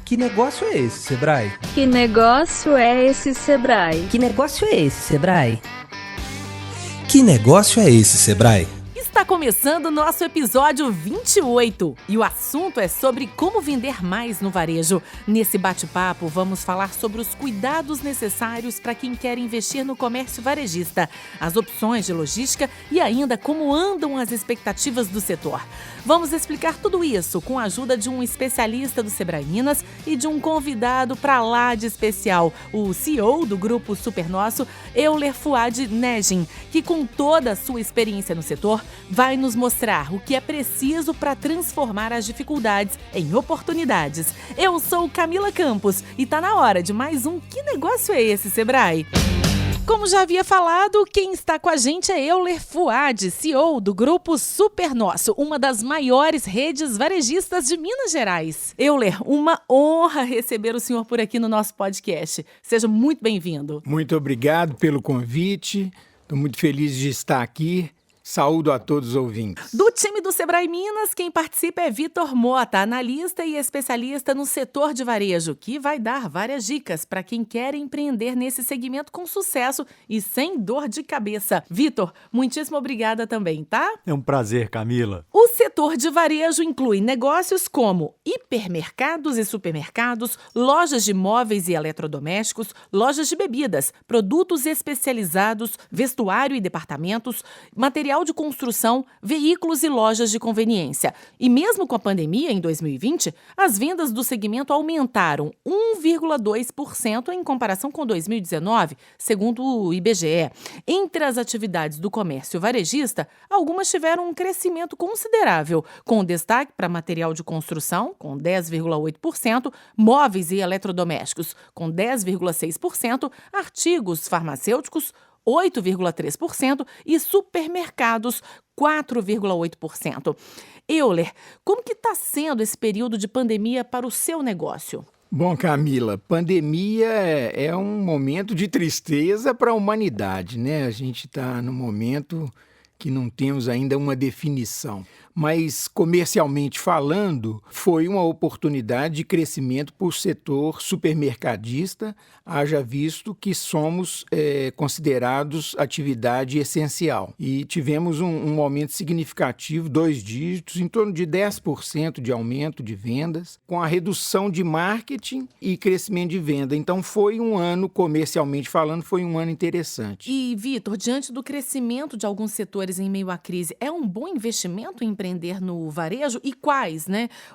Que negócio é esse, Sebrae? Que negócio é esse, Sebrae? Que negócio é esse, Sebrae? Que negócio é esse, Sebrae? Está começando o nosso episódio 28 e o assunto é sobre como vender mais no varejo. Nesse bate-papo, vamos falar sobre os cuidados necessários para quem quer investir no comércio varejista, as opções de logística e ainda como andam as expectativas do setor. Vamos explicar tudo isso com a ajuda de um especialista do Sebrae Minas e de um convidado para lá de especial, o CEO do Grupo Supernosso, Euler Fuad Negin, que com toda a sua experiência no setor, vai nos mostrar o que é preciso para transformar as dificuldades em oportunidades. Eu sou Camila Campos e tá na hora de mais um Que Negócio é esse, Sebrae? Como já havia falado, quem está com a gente é Euler Fuad, CEO do Grupo Supernosso, uma das maiores redes varejistas de Minas Gerais. Euler, uma honra receber o senhor por aqui no nosso podcast. Seja muito bem-vindo. Muito obrigado pelo convite. Estou muito feliz de estar aqui. Saúdo a todos os ouvintes. Do time do Sebrae Minas, quem participa é Vitor Mota, analista e especialista no setor de varejo, que vai dar várias dicas para quem quer empreender nesse segmento com sucesso e sem dor de cabeça. Vitor, muitíssimo obrigada também, tá? É um prazer, Camila. O setor de varejo inclui negócios como hipermercados e supermercados, lojas de móveis e eletrodomésticos, lojas de bebidas, produtos especializados, vestuário e departamentos, material de construção, veículos e lojas de conveniência. E mesmo com a pandemia em 2020, as vendas do segmento aumentaram 1,2% em comparação com 2019, segundo o IBGE. Entre as atividades do comércio varejista, algumas tiveram um crescimento considerável, com destaque para material de construção, com 10,8%, móveis e eletrodomésticos, com 10,6%, artigos farmacêuticos, 8,3% e supermercados, 4,8%. Euler, como que está sendo esse período de pandemia para o seu negócio? Bom, Camila, pandemia é um momento de tristeza para a humanidade, né? A gente está num momento que não temos ainda uma definição. Mas, comercialmente falando, foi uma oportunidade de crescimento para o setor supermercadista, haja visto que somos considerados atividade essencial. E tivemos um aumento significativo, 2 dígitos, em torno de 10% de aumento de vendas, com a redução de marketing e crescimento de venda. Então, foi um ano, comercialmente falando, foi um ano interessante. E, Vitor, diante do crescimento de alguns setores em meio à crise, é um bom investimento empreender no varejo e quais,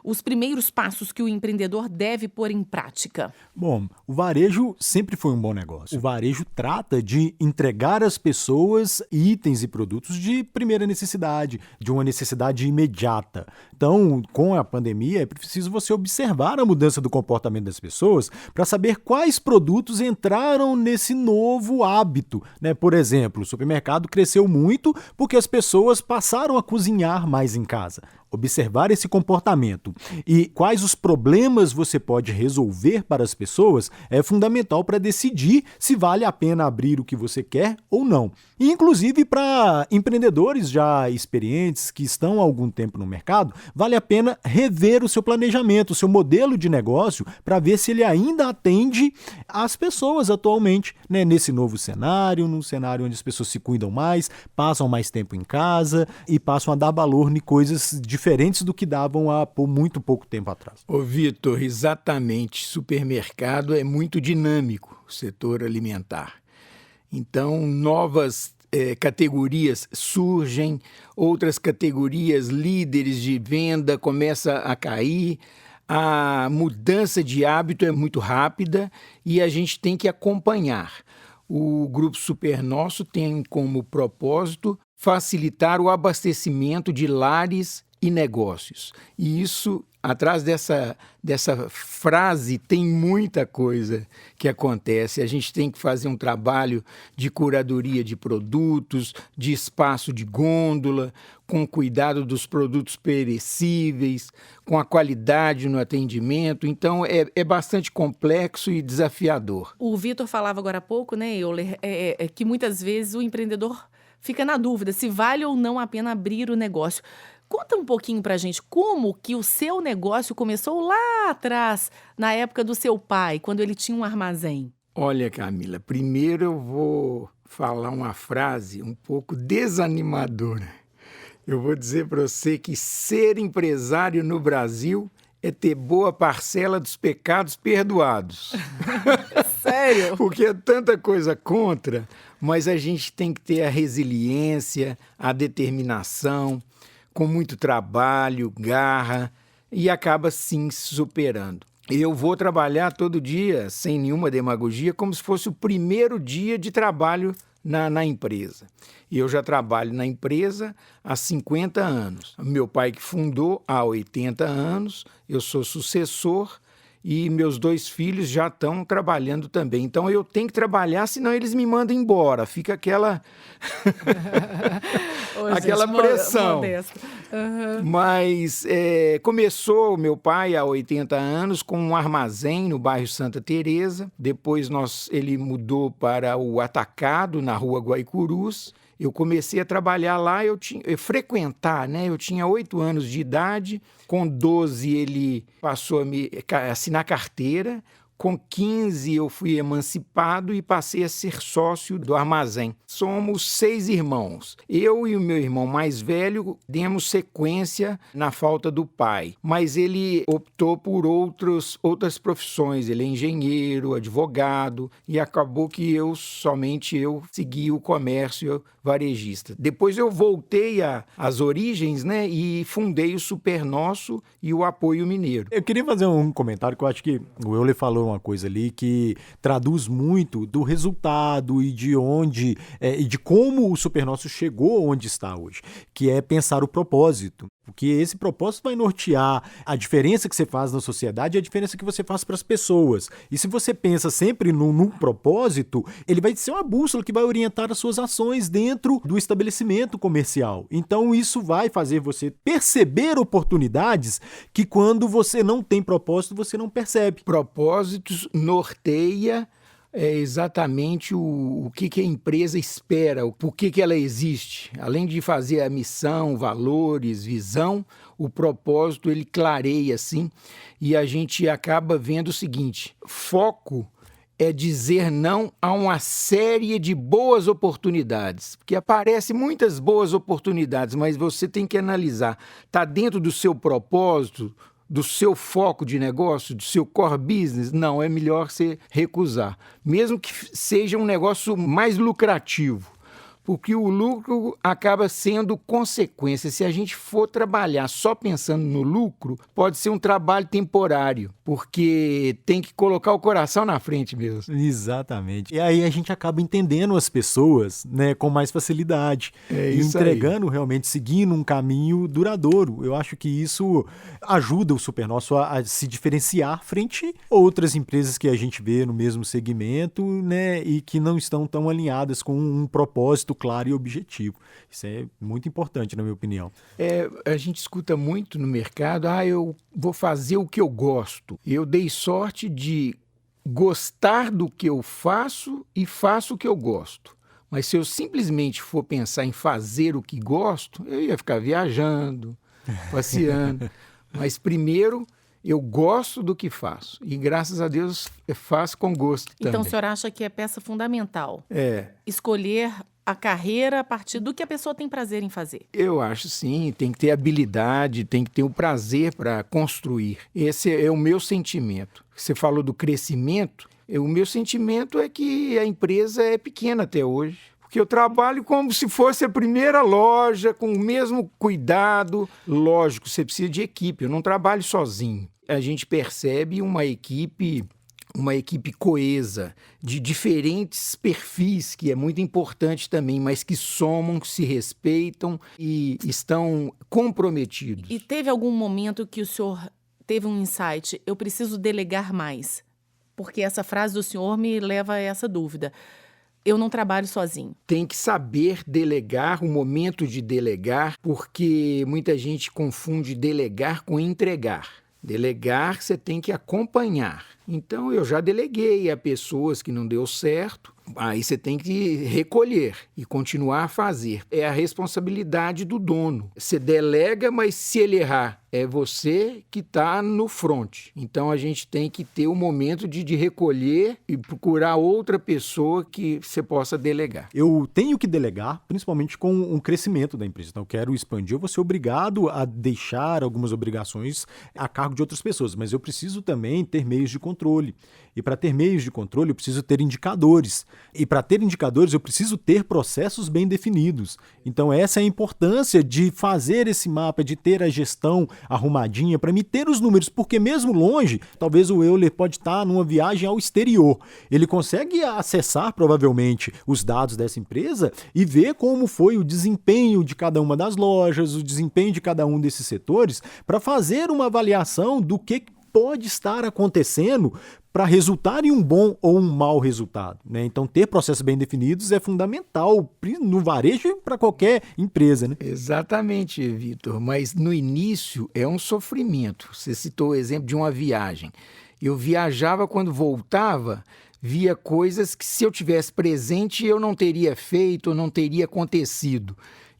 os primeiros passos que o empreendedor deve pôr em prática? Bom, o varejo sempre foi um bom negócio. O varejo trata de entregar às pessoas itens e produtos de primeira necessidade, de uma necessidade imediata. Então, com a pandemia, é preciso você observar a mudança do comportamento das pessoas para saber quais produtos entraram nesse novo hábito. Por exemplo, o supermercado cresceu muito porque as pessoas passaram a cozinhar mais em casa. Observar esse comportamento e quais os problemas você pode resolver para as pessoas é fundamental para decidir se vale a pena abrir o que você quer ou não. E, inclusive, para empreendedores já experientes que estão há algum tempo no mercado, vale a pena rever o seu planejamento, o seu modelo de negócio, para ver se ele ainda atende às pessoas atualmente, nesse novo cenário, num cenário onde as pessoas se cuidam mais, passam mais tempo em casa e passam a dar valor em coisas diferentes do que davam há muito pouco tempo atrás. Ô Vitor, exatamente, supermercado é muito dinâmico, o setor alimentar. Então, novas categorias surgem, outras categorias líderes de venda começam a cair, a mudança de hábito é muito rápida e a gente tem que acompanhar. O Grupo Supernosso tem como propósito facilitar o abastecimento de lares e negócios. E isso, atrás dessa frase, tem muita coisa que acontece. A gente tem que fazer um trabalho de curadoria de produtos, de espaço de gôndola, com cuidado dos produtos perecíveis, com a qualidade no atendimento. Então, é bastante complexo e desafiador. O Vitor falava agora há pouco, Euler, que muitas vezes o empreendedor fica na dúvida se vale ou não a pena abrir o negócio. Conta um pouquinho pra gente como que o seu negócio começou lá atrás, na época do seu pai, quando ele tinha um armazém. Olha, Camila, primeiro eu vou falar uma frase um pouco desanimadora. Eu vou dizer para você que ser empresário no Brasil é ter boa parcela dos pecados perdoados. Sério? Porque é tanta coisa contra, mas a gente tem que ter a resiliência, a determinação, com muito trabalho, garra, e acaba sim se superando. Eu vou trabalhar todo dia, sem nenhuma demagogia, como se fosse o primeiro dia de trabalho na empresa. E eu já trabalho na empresa há 50 anos. Meu pai que fundou há 80 anos, eu sou sucessor e meus 2 filhos já estão trabalhando também. Então eu tenho que trabalhar, senão eles me mandam embora. Fica aquela aquela pressão. Mas começou meu pai há 80 anos com um armazém no bairro Santa Teresa. Depois ele mudou para o Atacado, na rua Guaicurus. Eu comecei a trabalhar lá, frequentar, né? Eu tinha 8 anos de idade, com 12 ele passou a assinar carteira, com 15 eu fui emancipado e passei a ser sócio do armazém. Somos 6 irmãos. Eu e o meu irmão mais velho demos sequência na falta do pai, mas ele optou por outras profissões. Ele é engenheiro, advogado, e acabou que somente eu segui o comércio varejista. Depois eu voltei às origens, né, e fundei o Supernosso e o Apoio Mineiro. Eu queria fazer um comentário que eu acho que o Euler falou uma coisa ali que traduz muito do resultado e de onde e de como o Supernosso chegou onde está hoje, que é pensar o propósito. Porque esse propósito vai nortear a diferença que você faz na sociedade e a diferença que você faz para as pessoas. E se você pensa sempre num propósito, ele vai ser uma bússola que vai orientar as suas ações dentro do estabelecimento comercial. Então isso vai fazer você perceber oportunidades que quando você não tem propósito, você não percebe. Propósitos norteia exatamente o que a empresa espera, por que ela existe. Além de fazer a missão, valores, visão, o propósito ele clareia assim, e a gente acaba vendo o seguinte: foco é dizer não a uma série de boas oportunidades, porque aparecem muitas boas oportunidades, mas você tem que analisar, está dentro do seu propósito, do seu foco de negócio, do seu core business? Não, é melhor você recusar, mesmo que seja um negócio mais lucrativo, porque o lucro acaba sendo consequência. Se a gente for trabalhar só pensando no lucro, pode ser um trabalho temporário, porque tem que colocar o coração na frente mesmo. Exatamente. E aí a gente acaba entendendo as pessoas, né, com mais facilidade. E entregando realmente, seguindo um caminho duradouro. Eu acho que isso ajuda o Supernosso a se diferenciar frente a outras empresas que a gente vê no mesmo segmento, né, e que não estão tão alinhadas com um propósito claro e objetivo. Isso é muito importante, na minha opinião. A gente escuta muito no mercado: eu vou fazer o que eu gosto. Eu dei sorte de gostar do que eu faço e faço o que eu gosto. Mas se eu simplesmente for pensar em fazer o que gosto, eu ia ficar viajando, passeando. Mas primeiro, eu gosto do que faço. E graças a Deus, faço com gosto também. Então o senhor acha que é peça fundamental? Escolher a carreira a partir do que a pessoa tem prazer em fazer. Eu acho sim, tem que ter habilidade, tem que ter o prazer para construir. Esse é o meu sentimento. Você falou do crescimento, o meu sentimento é que a empresa é pequena até hoje, porque eu trabalho como se fosse a primeira loja, com o mesmo cuidado. Lógico, você precisa de equipe, eu não trabalho sozinho. A gente percebe uma equipe coesa, de diferentes perfis, que é muito importante também, mas que somam, que se respeitam e estão comprometidos. E teve algum momento que o senhor teve um insight: eu preciso delegar mais? Porque essa frase do senhor me leva a essa dúvida. Eu não trabalho sozinho. Tem que saber delegar, o momento de delegar, porque muita gente confunde delegar com entregar. Delegar, você tem que acompanhar. Então, eu já deleguei a pessoas que não deu certo, Aí você tem que recolher e continuar a fazer. É a responsabilidade do dono. Você delega, mas se ele errar, é você que está no front. Então a gente tem que ter o momento de recolher e procurar outra pessoa que você possa delegar. Eu tenho que delegar, principalmente com um crescimento da empresa. Então eu quero expandir, eu vou ser obrigado a deixar algumas obrigações a cargo de outras pessoas, mas eu preciso também ter meios de controle. E para ter meios de controle, eu preciso ter indicadores. E para ter indicadores, eu preciso ter processos bem definidos. Então essa é a importância de fazer esse mapa, de ter a gestão arrumadinha, para me ter os números, porque mesmo longe, talvez o Euler pode estar numa viagem ao exterior. Ele consegue acessar, provavelmente, os dados dessa empresa e ver como foi o desempenho de cada uma das lojas, o desempenho de cada um desses setores, para fazer uma avaliação do que pode estar acontecendo para resultar em um bom ou um mau resultado, né? Então, ter processos bem definidos é fundamental no varejo e para qualquer empresa, né? Exatamente, Vitor, mas no início é um sofrimento. Você citou o exemplo de uma viagem. Eu viajava, quando voltava, via coisas que, se eu tivesse presente, eu não teria feito, não teria acontecido.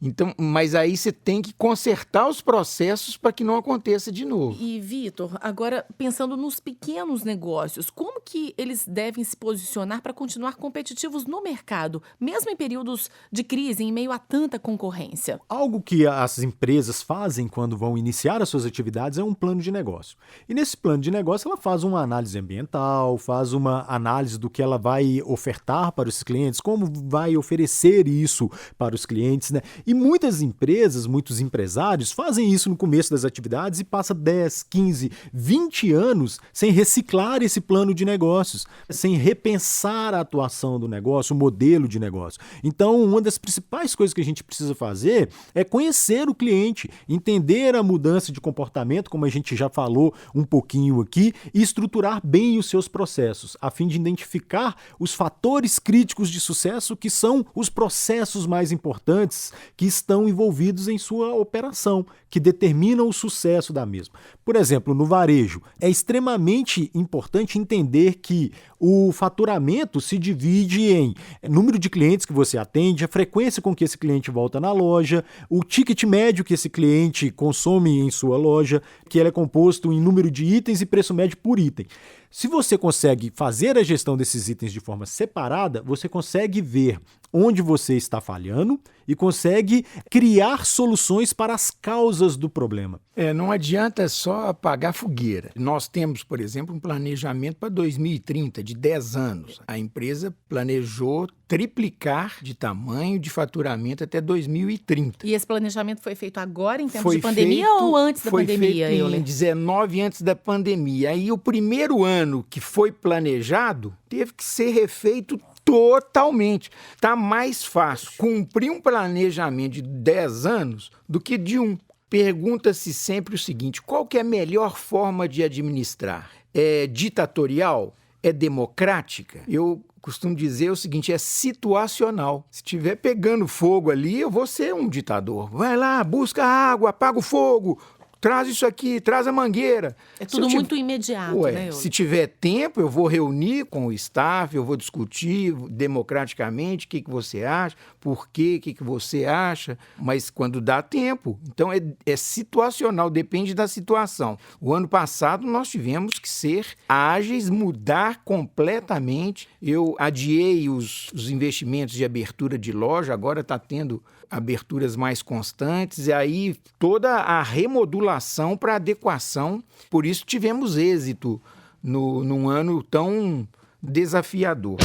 Então, mas aí você tem que consertar os processos para que não aconteça de novo. E, Vitor, agora pensando nos pequenos negócios, como que eles devem se posicionar para continuar competitivos no mercado, mesmo em períodos de crise, em meio a tanta concorrência? Algo que as empresas fazem quando vão iniciar as suas atividades é um plano de negócio. E nesse plano de negócio ela faz uma análise ambiental, faz uma análise do que ela vai ofertar para os clientes, como vai oferecer isso para os clientes, né? E muitas empresas, muitos empresários fazem isso no começo das atividades e passa 10, 15, 20 anos sem reciclar esse plano de negócios, sem repensar a atuação do negócio, o modelo de negócio. Então, uma das principais coisas que a gente precisa fazer é conhecer o cliente, entender a mudança de comportamento, como a gente já falou um pouquinho aqui, e estruturar bem os seus processos, a fim de identificar os fatores críticos de sucesso, que são os processos mais importantes que estão envolvidos em sua operação, que determinam o sucesso da mesma. Por exemplo, no varejo, é extremamente importante entender que o faturamento se divide em número de clientes que você atende, a frequência com que esse cliente volta na loja, o ticket médio que esse cliente consome em sua loja, que ele é composto em número de itens e preço médio por item. Se você consegue fazer a gestão desses itens de forma separada, você consegue ver onde você está falhando e consegue criar soluções para as causas do problema. Não adianta só apagar fogueira. Nós temos, por exemplo, um planejamento para 2030, de 10 anos. A empresa planejou triplicar de tamanho de faturamento até 2030. E esse planejamento foi feito agora, em tempos de pandemia, ou antes da pandemia, Euler? Foi feito em Euler? 19 antes da pandemia. Aí o primeiro ano que foi planejado teve que ser refeito totalmente. Está mais fácil cumprir um planejamento de 10 anos do que de um. Pergunta-se sempre o seguinte: qual que é a melhor forma de administrar? É ditatorial? É democrática? Eu costumo dizer o seguinte: é situacional. Se estiver pegando fogo ali, eu vou ser um ditador. Vai lá, busca água, apaga o fogo, traz isso aqui, traz a mangueira. É tudo muito imediato, né, Euler? Se tiver tempo, eu vou reunir com o staff, eu vou discutir democraticamente o que você acha, por quê, o que você acha, mas quando dá tempo. Então, é situacional, depende da situação. O ano passado, nós tivemos que ser ágeis, mudar completamente. Eu adiei os investimentos de abertura de loja, agora está tendo aberturas mais constantes, e aí toda a remodulação para adequação. Por isso tivemos êxito num ano tão desafiador.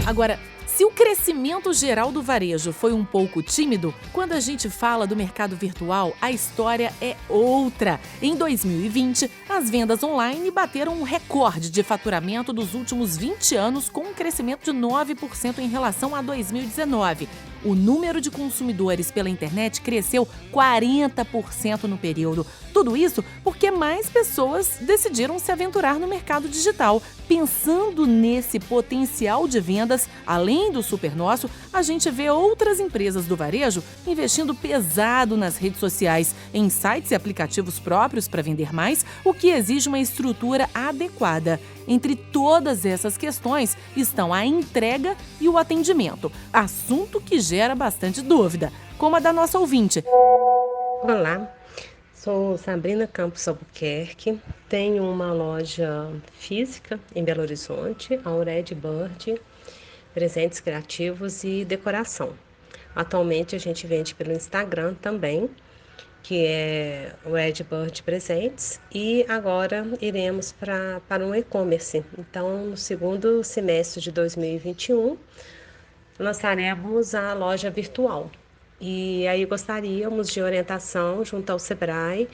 Agora, se o crescimento geral do varejo foi um pouco tímido, quando a gente fala do mercado virtual, a história é outra. Em 2020, as vendas online bateram um recorde de faturamento dos últimos 20 anos, com um crescimento de 9% em relação a 2019. O número de consumidores pela internet cresceu 40% no período. Tudo isso porque mais pessoas decidiram se aventurar no mercado digital. Pensando nesse potencial de vendas, além do Supernosso, a gente vê outras empresas do varejo investindo pesado nas redes sociais, em sites e aplicativos próprios para vender mais, o que exige uma estrutura adequada. Entre todas essas questões estão a entrega e o atendimento, assunto que gera bastante dúvida, como a da nossa ouvinte. Olá, sou Sabrina Campos Albuquerque, tenho uma loja física em Belo Horizonte, a Red Bird, presentes criativos e decoração. Atualmente a gente vende pelo Instagram também, que é o Red Bird Presentes, e agora iremos para um e-commerce. Então, no segundo semestre de 2021, lançaremos a loja virtual. E aí gostaríamos de orientação junto ao Sebrae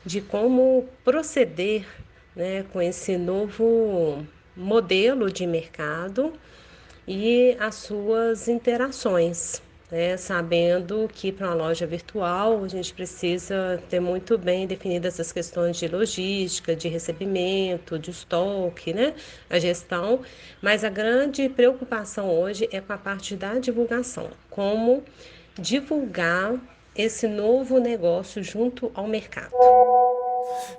de como proceder, né, com esse novo modelo de mercado e as suas interações. Sabendo que para uma loja virtual a gente precisa ter muito bem definidas as questões de logística, de recebimento, de estoque, né? A gestão, mas a grande preocupação hoje é com a parte da divulgação, como divulgar esse novo negócio junto ao mercado.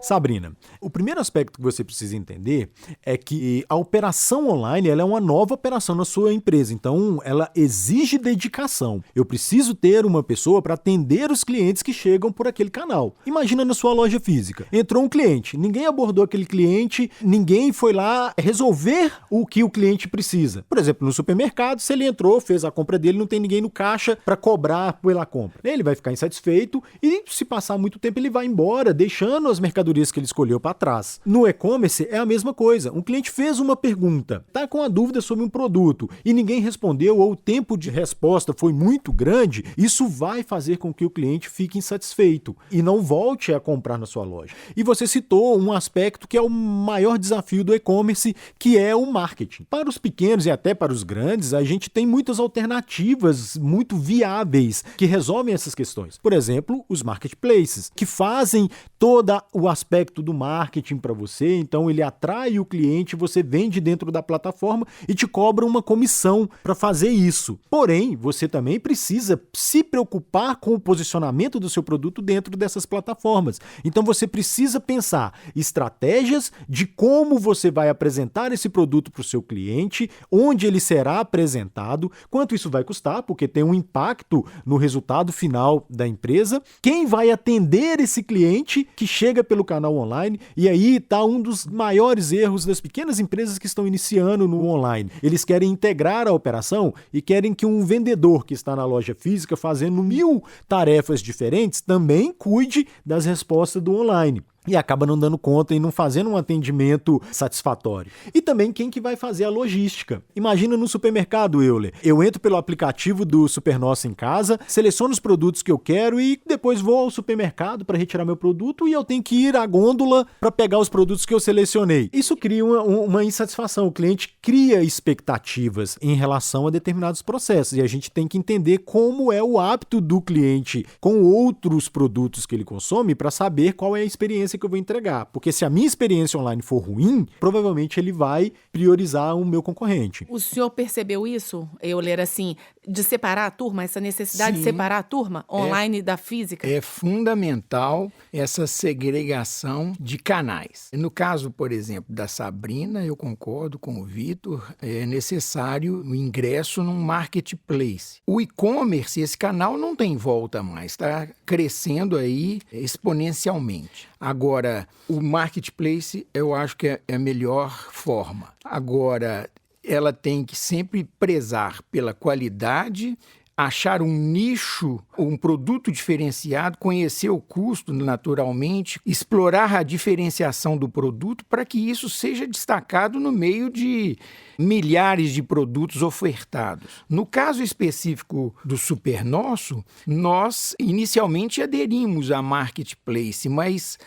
Sabrina, o primeiro aspecto que você precisa entender é que a operação online ela é uma nova operação na sua empresa, então ela exige dedicação. Eu preciso ter uma pessoa para atender os clientes que chegam por aquele canal. Imagina na sua loja física, entrou um cliente, ninguém abordou aquele cliente, ninguém foi lá resolver o que o cliente precisa. Por exemplo, no supermercado, se ele entrou, fez a compra dele, não tem ninguém no caixa para cobrar pela compra. Ele vai ficar insatisfeito e se passar muito tempo ele vai embora, deixando as mercadorias que ele escolheu para trás. No e-commerce é a mesma coisa. Um cliente fez uma pergunta, está com a dúvida sobre um produto e ninguém respondeu ou o tempo de resposta foi muito grande, isso vai fazer com que o cliente fique insatisfeito e não volte a comprar na sua loja. E você citou um aspecto que é o maior desafio do e-commerce, que é o marketing. Para os pequenos e até para os grandes, a gente tem muitas alternativas muito viáveis que resolvem essas questões. Por exemplo, os marketplaces, que fazem todo o aspecto do marketing para você, então ele atrai o cliente, você vende dentro da plataforma e te cobra uma comissão para fazer isso. Porém, você também precisa se preocupar com o posicionamento do seu produto dentro dessas plataformas. Então você precisa pensar estratégias de como você vai apresentar esse produto para o seu cliente, onde ele será apresentado, quanto isso vai custar, porque tem um impacto no resultado final da empresa, quem vai atender esse cliente que chega pelo canal online, e aí está um dos maiores erros das pequenas empresas que estão iniciando no online. Eles querem integrar a operação e querem que um vendedor que está na loja física fazendo 1000 tarefas diferentes também cuide das respostas do online. E acaba não dando conta e não fazendo um atendimento satisfatório. E também quem que vai fazer a logística. Imagina no supermercado, Euler. Eu entro pelo aplicativo do Supernosso em casa, seleciono os produtos que eu quero e depois vou ao supermercado para retirar meu produto e eu tenho que ir à gôndola para pegar os produtos que eu selecionei. Isso cria uma insatisfação. O cliente cria expectativas em relação a determinados processos e a gente tem que entender como é o hábito do cliente com outros produtos que ele consome para saber qual é a experiência que eu vou entregar, porque se a minha experiência online for ruim, provavelmente ele vai priorizar o meu concorrente. O senhor percebeu isso, Euler, assim, de separar a turma, essa necessidade de separar a turma online da física? É fundamental essa segregação de canais. No caso, por exemplo, da Sabrina, eu concordo com o Vitor, é necessário o ingresso num marketplace. O e-commerce, esse canal não tem volta mais, está crescendo aí exponencialmente. Agora, o marketplace eu acho que é a melhor forma. Agora, ela tem que sempre prezar pela qualidade, achar um nicho, um produto diferenciado, conhecer o custo naturalmente, explorar a diferenciação do produto para que isso seja destacado no meio de milhares de produtos ofertados. No caso específico do Supernosso, nós inicialmente aderimos à Marketplace, mas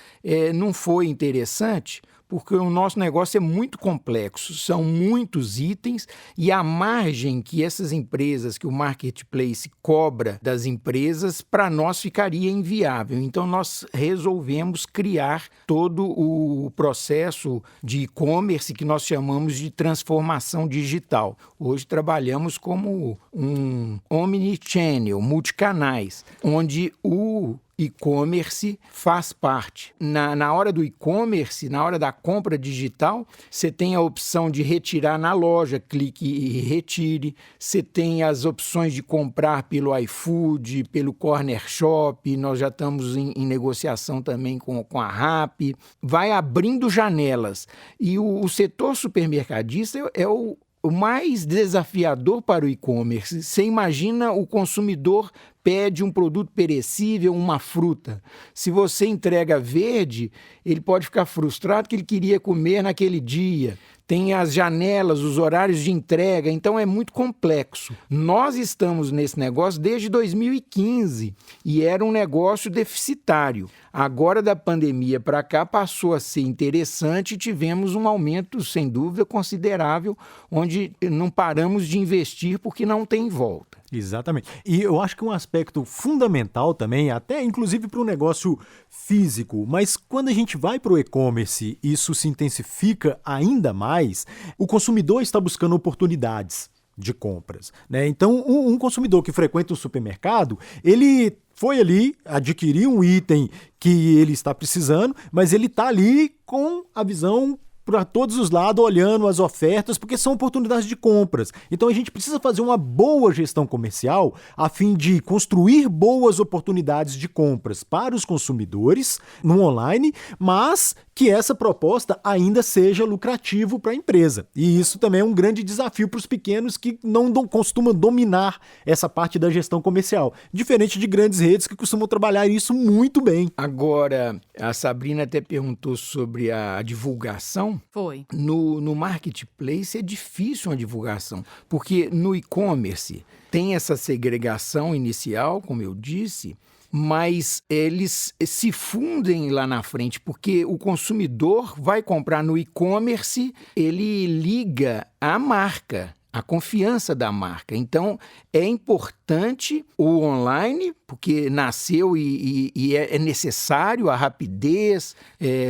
não foi interessante porque o nosso negócio é muito complexo, são muitos itens e a margem que essas empresas, que o marketplace cobra das empresas, para nós ficaria inviável. Então, nós resolvemos criar todo o processo de e-commerce que nós chamamos de transformação digital. Hoje trabalhamos como um omnichannel, multicanais, onde o e-commerce faz parte. Na hora do e-commerce, na hora da compra digital, você tem a opção de retirar na loja, clique e retire. Você tem as opções de comprar pelo iFood, pelo Corner Shop. Nós já estamos em negociação também com a Rappi. Vai abrindo janelas. E o setor supermercadista é o mais desafiador para o e-commerce. Você imagina o consumidor pede um produto perecível, uma fruta. Se você entrega verde, ele pode ficar frustrado que ele queria comer naquele dia. Tem as janelas, os horários de entrega, então é muito complexo. Nós estamos nesse negócio desde 2015 e era um negócio deficitário. Agora, da pandemia para cá, passou a ser interessante e tivemos um aumento, sem dúvida, considerável, onde não paramos de investir porque não tem volta. Exatamente. E eu acho que um aspecto fundamental também, até inclusive para o negócio físico, mas quando a gente vai para o e-commerce, isso se intensifica ainda mais, o consumidor está buscando oportunidades de compras, né? Então, um consumidor que frequenta o supermercado, ele foi ali, adquirir um item que ele está precisando, mas ele está ali com a visão para todos os lados, olhando as ofertas, porque são oportunidades de compras. Então a gente precisa fazer uma boa gestão comercial a fim de construir boas oportunidades de compras para os consumidores no online, mas que essa proposta ainda seja lucrativo para a empresa. E isso também é um grande desafio para os pequenos que não costumam dominar essa parte da gestão comercial, diferente de grandes redes que costumam trabalhar isso muito bem. Agora, a Sabrina até perguntou sobre a divulgação. Foi. No marketplace é difícil uma divulgação, porque no e-commerce tem essa segregação inicial, como eu disse, mas eles se fundem lá na frente, porque o consumidor vai comprar no e-commerce, ele liga à marca, a confiança da marca. Então, é importante o online, porque nasceu e é necessário a rapidez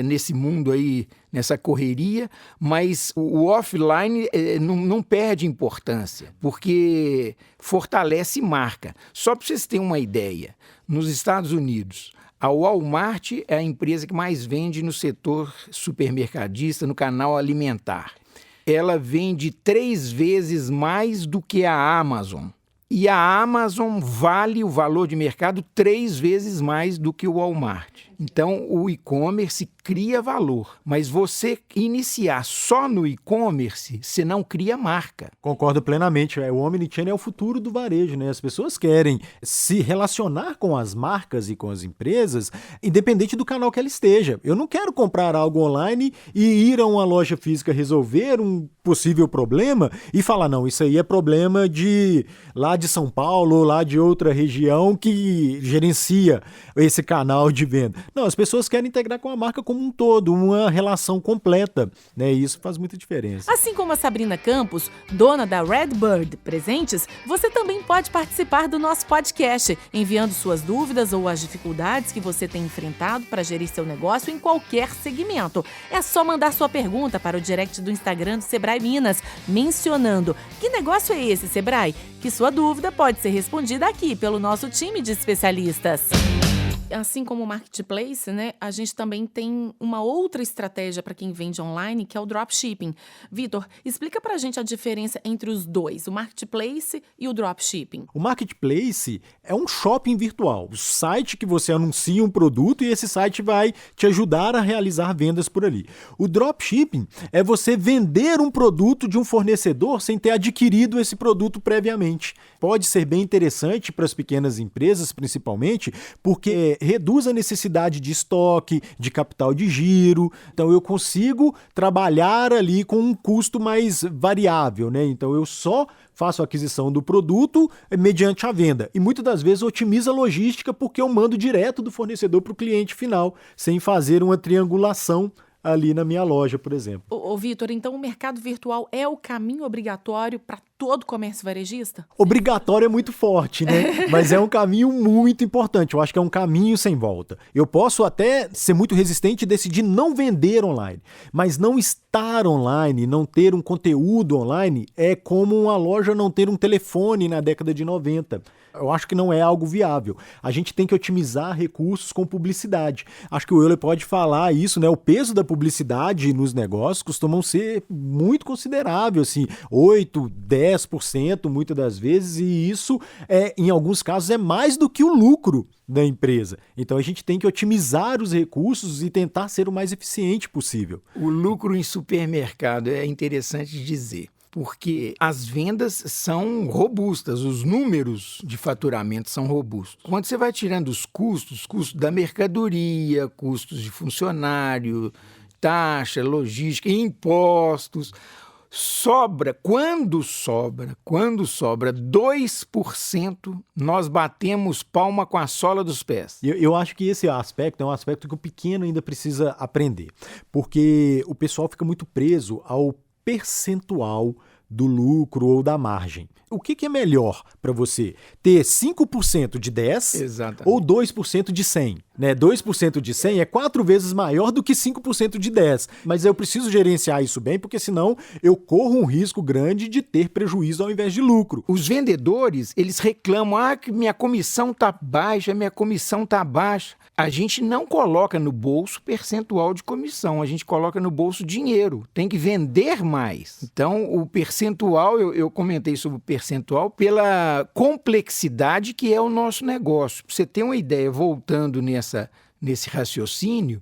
nesse mundo aí, nessa correria, mas o offline não perde importância, porque fortalece marca. Só para vocês terem uma ideia, nos Estados Unidos, a Walmart é a empresa que mais vende no setor supermercadista, no canal alimentar. Ela vende 3 vezes mais do que a Amazon. E a Amazon vale o valor de mercado 3 vezes mais do que o Walmart. Então, o e-commerce cria valor, mas você iniciar só no e-commerce, você não cria marca. Concordo plenamente. O omnichannel é o futuro do varejo, né? As pessoas querem se relacionar com as marcas e com as empresas, independente do canal que ela esteja. Eu não quero comprar algo online e ir a uma loja física resolver um possível problema e falar, não, isso aí é problema de lá de São Paulo ou lá de outra região que gerencia esse canal de venda. Não, as pessoas querem integrar com a marca como um todo, uma relação completa, né? E isso faz muita diferença. Assim como a Sabrina Campos, dona da Redbird Presentes, você também pode participar do nosso podcast, enviando suas dúvidas ou as dificuldades que você tem enfrentado para gerir seu negócio em qualquer segmento. É só mandar sua pergunta para o direct do Instagram do Sebrae Minas, mencionando: que negócio é esse, Sebrae? Que sua dúvida pode ser respondida aqui pelo nosso time de especialistas. Assim como o marketplace, né, a gente também tem uma outra estratégia para quem vende online, que é o dropshipping. Vitor, explica para a gente a diferença entre os dois, o marketplace e o dropshipping. O marketplace é um shopping virtual, o site que você anuncia um produto e esse site vai te ajudar a realizar vendas por ali. O dropshipping é você vender um produto de um fornecedor sem ter adquirido esse produto previamente. Pode ser bem interessante para as pequenas empresas, principalmente, porque reduz a necessidade de estoque, de capital de giro. Então eu consigo trabalhar ali com um custo mais variável, né? Então eu só faço a aquisição do produto mediante a venda. E muitas das vezes otimiza a logística porque eu mando direto do fornecedor para o cliente final, sem fazer uma triangulação ali na minha loja, por exemplo. Ô Vitor, então o mercado virtual é o caminho obrigatório para todo comércio varejista? Obrigatório é muito forte, né? Mas é um caminho muito importante. Eu acho que é um caminho sem volta. Eu posso até ser muito resistente e decidir não vender online, mas não estar online, não ter um conteúdo online é como uma loja não ter um telefone na década de 90. Eu acho que não é algo viável. A gente tem que otimizar recursos com publicidade. Acho que o Euler pode falar isso, né? O peso da publicidade nos negócios costumam ser muito considerável, assim, 8, 10% muitas das vezes, e isso, em alguns casos, é mais do que o lucro da empresa. Então a gente tem que otimizar os recursos e tentar ser o mais eficiente possível. O lucro em supermercado é interessante dizer, porque as vendas são robustas, os números de faturamento são robustos. Quando você vai tirando os custos da mercadoria, custos de funcionário, taxa, logística, impostos, quando sobra 2%, nós batemos palma com a sola dos pés. Eu acho que esse aspecto é um aspecto que o pequeno ainda precisa aprender, porque o pessoal fica muito preso ao percentual do lucro ou da margem. O que é melhor para você? Ter 5% de 10 Exatamente. Ou 2% de 100? Né? 2% de 100 é 4 vezes maior do que 5% de 10. Mas eu preciso gerenciar isso bem, porque senão eu corro um risco grande de ter prejuízo ao invés de lucro. Os vendedores, eles reclamam, que minha comissão está baixa, A gente não coloca no bolso percentual de comissão, a gente coloca no bolso dinheiro. Tem que vender mais. Então, o percentual, eu comentei sobre o percentual pela complexidade que é o nosso negócio. Para você ter uma ideia, voltando nesse raciocínio,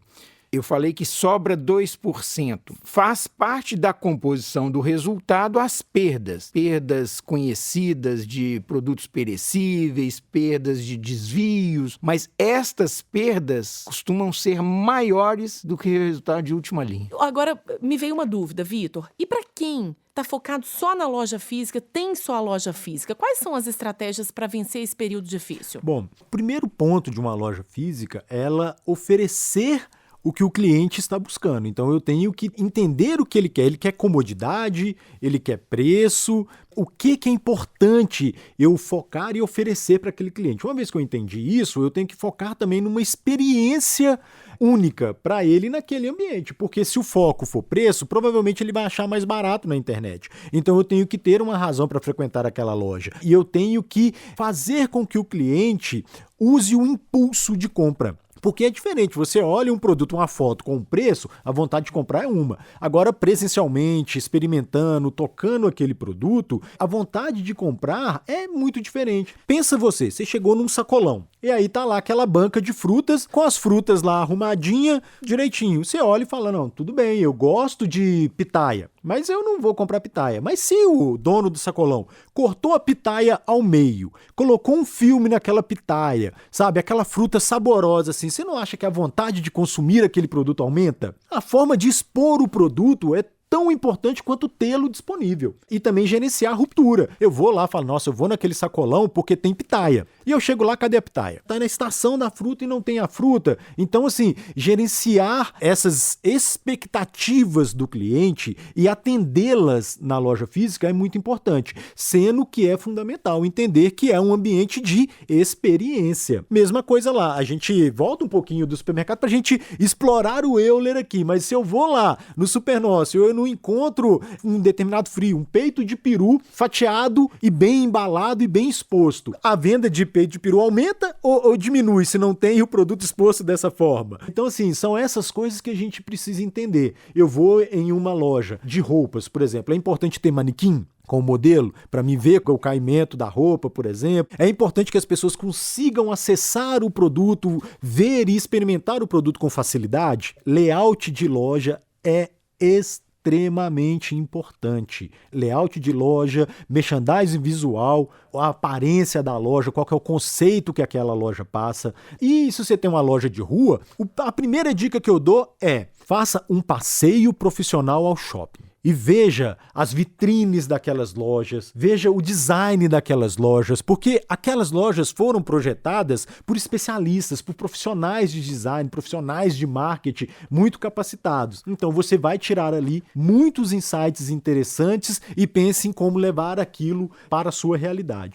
eu falei que sobra 2%. Faz parte da composição do resultado as perdas. Perdas conhecidas de produtos perecíveis, perdas de desvios, mas estas perdas costumam ser maiores do que o resultado de última linha. Agora, me veio uma dúvida, Vitor. E para quem está focado só na loja física, tem só a loja física, quais são as estratégias para vencer esse período difícil? Bom, o primeiro ponto de uma loja física é ela oferecer o que o cliente está buscando. Então eu tenho que entender o que ele quer. Ele quer comodidade, ele quer preço. O que é importante eu focar e oferecer para aquele cliente? Uma vez que eu entendi isso, eu tenho que focar também numa experiência única para ele naquele ambiente. Porque se o foco for preço, provavelmente ele vai achar mais barato na internet. Então eu tenho que ter uma razão para frequentar aquela loja. E eu tenho que fazer com que o cliente use o impulso de compra. Porque é diferente, você olha um produto, uma foto com um preço, a vontade de comprar é uma. Agora, presencialmente, experimentando, tocando aquele produto, a vontade de comprar é muito diferente. Pensa você chegou num sacolão, e aí tá lá aquela banca de frutas, com as frutas lá arrumadinha, direitinho. Você olha e fala, não, tudo bem, eu gosto de pitaia, mas eu não vou comprar pitaia. Mas se o dono do sacolão cortou a pitaia ao meio, colocou um filme naquela pitaia, sabe, aquela fruta saborosa assim, você não acha que a vontade de consumir aquele produto aumenta? A forma de expor o produto é tão importante quanto tê-lo disponível. E também gerenciar a ruptura. Eu vou lá e falo, nossa, eu vou naquele sacolão porque tem pitaia. E eu chego lá, cadê a pitaia? Tá na estação da fruta e não tem a fruta. Então, assim, gerenciar essas expectativas do cliente e atendê-las na loja física é muito importante, sendo que é fundamental entender que é um ambiente de experiência. Mesma coisa lá, a gente volta um pouquinho do supermercado pra gente explorar o Euler aqui, mas se eu vou lá no Supernócio, eu não encontro um determinado frio, um peito de peru fatiado e bem embalado e bem exposto. A venda de peito de peru aumenta ou diminui se não tem o produto exposto dessa forma? Então, assim, são essas coisas que a gente precisa entender. Eu vou em uma loja de roupas, por exemplo, é importante ter manequim com o modelo, para mim ver o caimento da roupa, por exemplo. É importante que as pessoas consigam acessar o produto, ver e experimentar o produto com facilidade. Layout de loja é extremamente importante. Layout de loja, merchandising visual, a aparência da loja, qual que é o conceito que aquela loja passa. E se você tem uma loja de rua, a primeira dica que eu dou é: faça um passeio profissional ao shopping. e veja as vitrines daquelas lojas, veja o design daquelas lojas, porque aquelas lojas foram projetadas por especialistas, por profissionais de design, profissionais de marketing muito capacitados. Então você vai tirar ali muitos insights interessantes e pense em como levar aquilo para a sua realidade.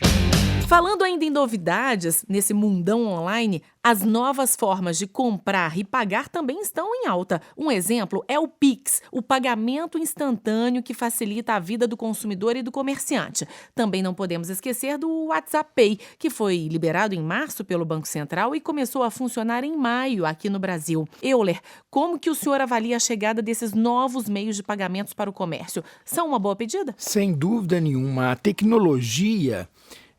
Falando ainda em novidades, nesse mundão online, as novas formas de comprar e pagar também estão em alta. Um exemplo é o Pix, o pagamento instantâneo que facilita a vida do consumidor e do comerciante. Também não podemos esquecer do WhatsApp Pay, que foi liberado em março pelo Banco Central e começou a funcionar em maio aqui no Brasil. Euler, como que o senhor avalia a chegada desses novos meios de pagamentos para o comércio? São uma boa pedida? Sem dúvida nenhuma. A tecnologia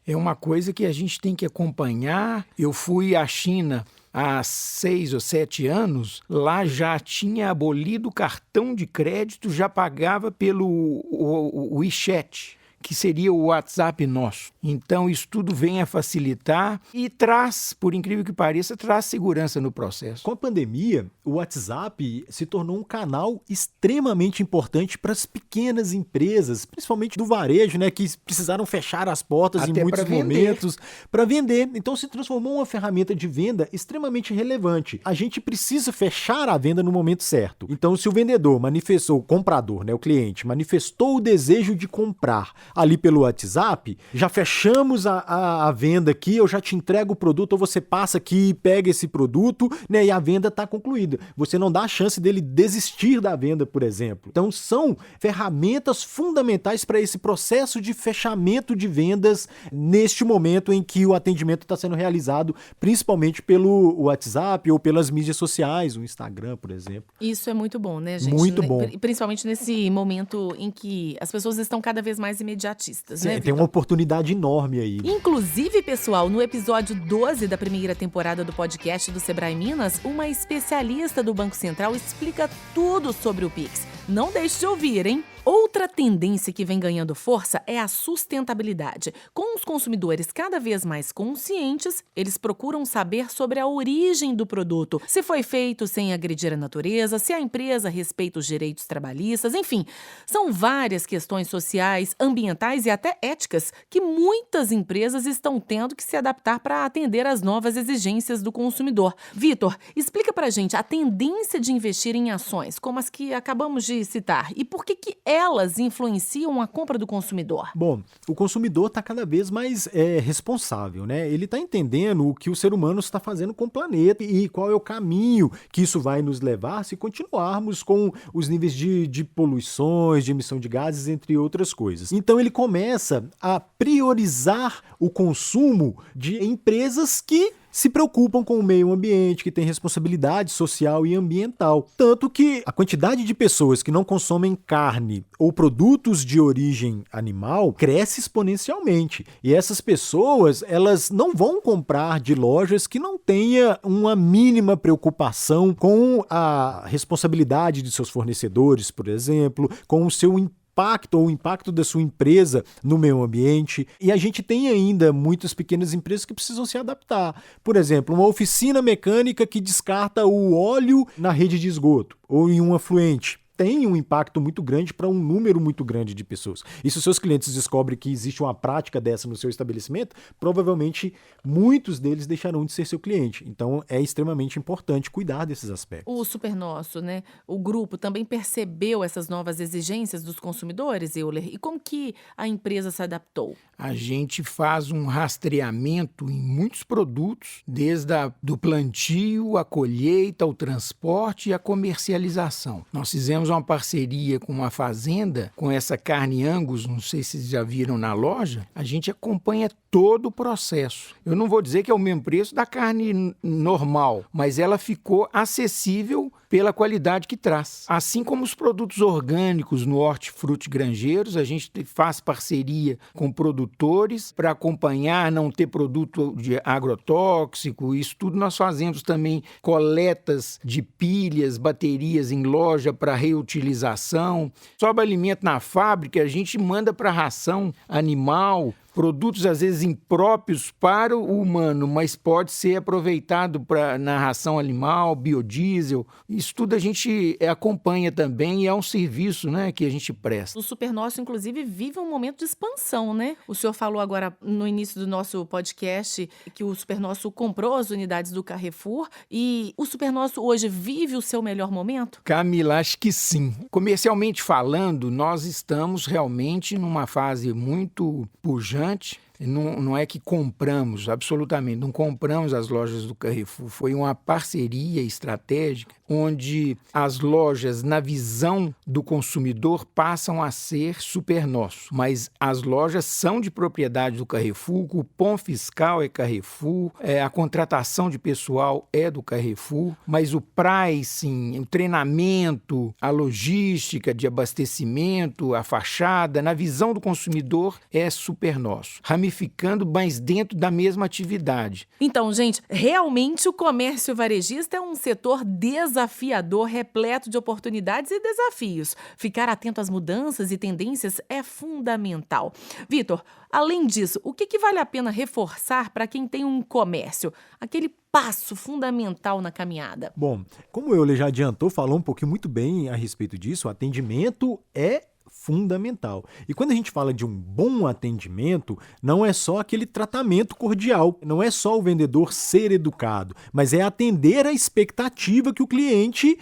é uma coisa que a gente tem que acompanhar. Eu fui à China há 6 ou 7 anos, lá já tinha abolido o cartão de crédito, já pagava pelo WeChat, que seria o WhatsApp nosso. Então, isso tudo vem a facilitar e traz, por incrível que pareça, traz segurança no processo. Com a pandemia, o WhatsApp se tornou um canal extremamente importante para as pequenas empresas, principalmente do varejo, né, que precisaram fechar as portas até em muitos momentos para vender. Então, se transformou uma ferramenta de venda extremamente relevante. A gente precisa fechar a venda no momento certo. Então, se o vendedor manifestou, o comprador, né, o cliente, manifestou o desejo de comprar ali pelo WhatsApp, já fechamos a venda aqui, eu já te entrego o produto, ou você passa aqui e pega esse produto, né, e a venda está concluída. Você não dá a chance dele desistir da venda, por exemplo. Então, são ferramentas fundamentais para esse processo de fechamento de vendas neste momento em que o atendimento está sendo realizado, principalmente pelo WhatsApp ou pelas mídias sociais, o Instagram, por exemplo. Isso é muito bom, né, gente? Muito bom. Principalmente nesse momento em que as pessoas estão cada vez mais imediatistas, né, Tem uma oportunidade enorme aí. Inclusive, pessoal, no episódio 12 da primeira temporada do podcast do Sebrae Minas, uma especialista do Banco Central explica tudo sobre o Pix. Não deixe de ouvir, hein? Outra tendência que vem ganhando força é a sustentabilidade. Com os consumidores cada vez mais conscientes, eles procuram saber sobre a origem do produto, se foi feito sem agredir a natureza, se a empresa respeita os direitos trabalhistas, enfim. São várias questões sociais, ambientais e até éticas que muitas empresas estão tendo que se adaptar para atender às novas exigências do consumidor. Vitor, explica pra gente a tendência de investir em ações, como as que acabamos de citar, e por que elas influenciam a compra do consumidor? Bom, o consumidor está cada vez mais responsável, né? Ele está entendendo o que o ser humano está fazendo com o planeta e qual é o caminho que isso vai nos levar se continuarmos com os níveis de poluições, de emissão de gases, entre outras coisas. Então ele começa a priorizar o consumo de empresas que se preocupam com o meio ambiente, que têm responsabilidade social e ambiental. Tanto que a quantidade de pessoas que não consomem carne ou produtos de origem animal cresce exponencialmente. E essas pessoas, elas não vão comprar de lojas que não tenha uma mínima preocupação com a responsabilidade de seus fornecedores, por exemplo, com o seu impacto ou o impacto da sua empresa no meio ambiente. E a gente tem ainda muitas pequenas empresas que precisam se adaptar. Por exemplo, uma oficina mecânica que descarta o óleo na rede de esgoto ou em um afluente. Tem um impacto muito grande para um número muito grande de pessoas. E se os seus clientes descobrem que existe uma prática dessa no seu estabelecimento, provavelmente muitos deles deixarão de ser seu cliente. Então, é extremamente importante cuidar desses aspectos. O Supernosso, né? O grupo também percebeu essas novas exigências dos consumidores, Euler? E como que a empresa se adaptou? A gente faz um rastreamento em muitos produtos, desde do plantio, a colheita, o transporte e a comercialização. Nós fizemos uma parceria com uma fazenda, com essa carne Angus, não sei se vocês já viram na loja, a gente acompanha todo o processo. Eu não vou dizer que é o mesmo preço da carne normal, mas ela ficou acessível pela qualidade que traz. Assim como os produtos orgânicos no Hortifruti Grangeiros, a gente faz parceria com produtores para acompanhar, não ter produto de agrotóxico, isso tudo nós fazemos também coletas de pilhas, baterias em loja para reutilização. Sobra alimento na fábrica, a gente manda para ração animal, produtos às vezes impróprios para o humano, mas pode ser aproveitado na ração animal, biodiesel. Isso tudo a gente acompanha também e é um serviço, né, que a gente presta. O Supernosso, inclusive, vive um momento de expansão, né? O senhor falou agora no início do nosso podcast que o Supernosso comprou as unidades do Carrefour e o Supernosso hoje vive o seu melhor momento? Camila, acho que sim. Comercialmente falando, nós estamos realmente numa fase muito pujante. Não é que compramos, absolutamente, não compramos as lojas do Carrefour. Foi uma parceria estratégica onde as lojas, na visão do consumidor, passam a ser Supernosso. Mas as lojas são de propriedade do Carrefour, o cupom fiscal é Carrefour, a contratação de pessoal é do Carrefour, mas o pricing, o treinamento, a logística de abastecimento, a fachada, na visão do consumidor, é Supernosso. Ramificando, mas dentro da mesma atividade. Então, gente, realmente o comércio varejista é um setor desafiador, repleto de oportunidades e desafios. Ficar atento às mudanças e tendências é fundamental. Vitor, além disso, o que vale a pena reforçar para quem tem um comércio? Aquele passo fundamental na caminhada. Bom, como o Euler já adiantou, falou um pouquinho muito bem a respeito disso, o atendimento é fundamental. E quando a gente fala de um bom atendimento, não é só aquele tratamento cordial, não é só o vendedor ser educado, mas é atender a expectativa que o cliente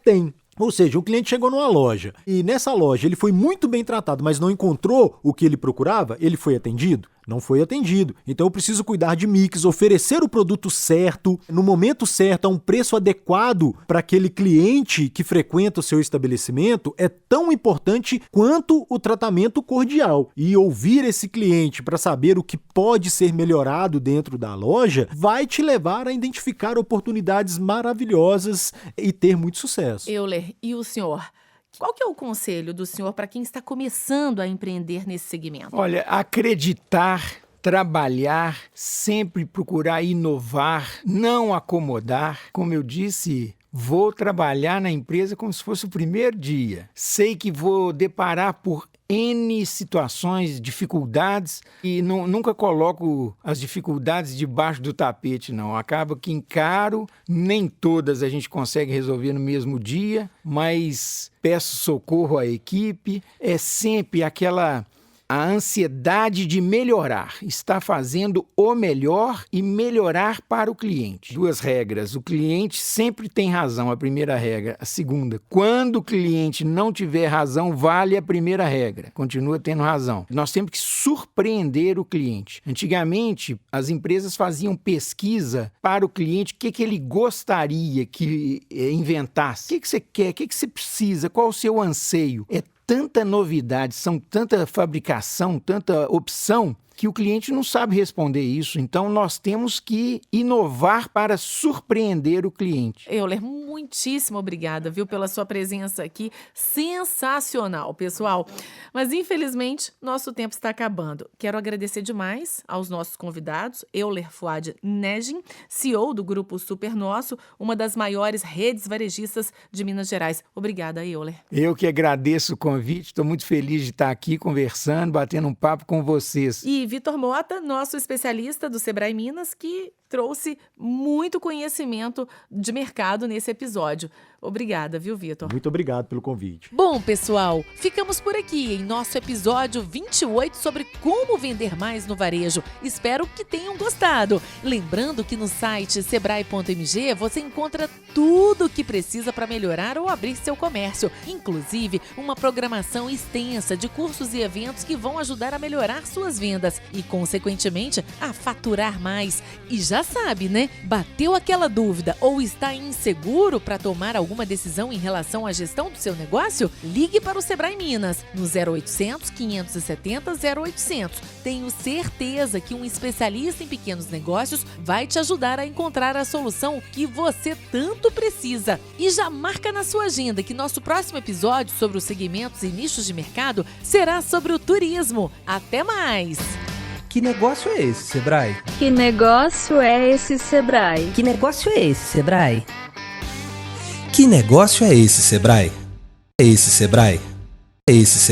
tem. Ou seja, o cliente chegou numa loja e nessa loja ele foi muito bem tratado, mas não encontrou o que ele procurava, ele foi atendido? Não foi atendido. Então eu preciso cuidar de mix, oferecer o produto certo, no momento certo, a um preço adequado para aquele cliente que frequenta o seu estabelecimento é tão importante quanto o tratamento cordial. E ouvir esse cliente para saber o que pode ser melhorado dentro da loja vai te levar a identificar oportunidades maravilhosas e ter muito sucesso. Euler, e o senhor? Qual que é o conselho do senhor para quem está começando a empreender nesse segmento? Olha, acreditar, trabalhar, sempre procurar inovar, não acomodar. Como eu disse, vou trabalhar na empresa como se fosse o primeiro dia. Sei que vou deparar por N situações, dificuldades, e nunca coloco as dificuldades debaixo do tapete, não. Acaba que encaro, nem todas a gente consegue resolver no mesmo dia, mas peço socorro à equipe. É sempre a ansiedade de melhorar, está fazendo o melhor e melhorar para o cliente. 2 regras, o cliente sempre tem razão, a primeira regra. A segunda, quando o cliente não tiver razão, vale a primeira regra, continua tendo razão. Nós temos que surpreender o cliente. Antigamente, as empresas faziam pesquisa para o cliente, o que ele gostaria que inventasse, o que você quer, o que você precisa, qual o seu anseio. É tanta novidade, são tanta fabricação, tanta opção, que o cliente não sabe responder isso. Então, nós temos que inovar para surpreender o cliente. Euler, muitíssimo obrigada, viu, pela sua presença aqui. Sensacional, pessoal. Mas, infelizmente, nosso tempo está acabando. Quero agradecer demais aos nossos convidados, Euler Fuad Negin, CEO do Grupo Supernosso, uma das maiores redes varejistas de Minas Gerais. Obrigada, Euler. Eu que agradeço o convite, estou muito feliz de estar aqui conversando, batendo um papo com vocês. E Vitor Mota, nosso especialista do Sebrae Minas, que trouxe muito conhecimento de mercado nesse episódio. Obrigada, viu, Vitor? Muito obrigado pelo convite. Bom, pessoal, ficamos por aqui em nosso episódio 28 sobre como vender mais no varejo. Espero que tenham gostado. Lembrando que no site sebrae.mg você encontra tudo o que precisa para melhorar ou abrir seu comércio, inclusive uma programação extensa de cursos e eventos que vão ajudar a melhorar suas vendas e, consequentemente, a faturar mais. E já sabe, né? Bateu aquela dúvida ou está inseguro para tomar alguma decisão em relação à gestão do seu negócio? Ligue para o Sebrae Minas no 0800 570 0800. Tenho certeza que um especialista em pequenos negócios vai te ajudar a encontrar a solução que você tanto precisa. E já marca na sua agenda que nosso próximo episódio sobre os segmentos e nichos de mercado será sobre o turismo. Até mais! Que negócio é esse, Sebrae? Que negócio é esse, Sebrae? Que negócio é esse, Sebrae? Que negócio é esse, Sebrae? É esse, Sebrae? É esse, Sebrae?